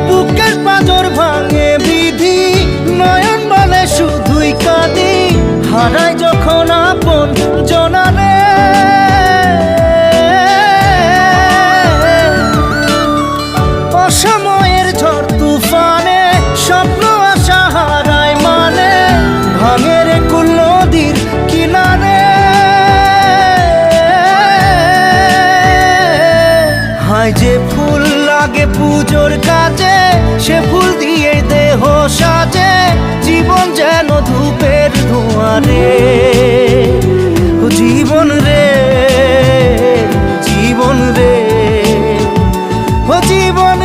বুকের পাঁজর ভাঙে বিধি, নয়ন বলে শুধুই কাঁদি, হারাই যখন আপন জনারে। অসময়ের ঝড় তুফানে স্বপ্ন আশা হারায় মানে, ভাঙে রে কুল নদীর কিনারে। হায় যে ফুল লাগে পুজোর কাজে, সে ফুল দিয়ে দেহ সাজে, জীবন যেন ধূপের ধোঁয়ারে। জীবন রে, জীবন রে, ও জীবন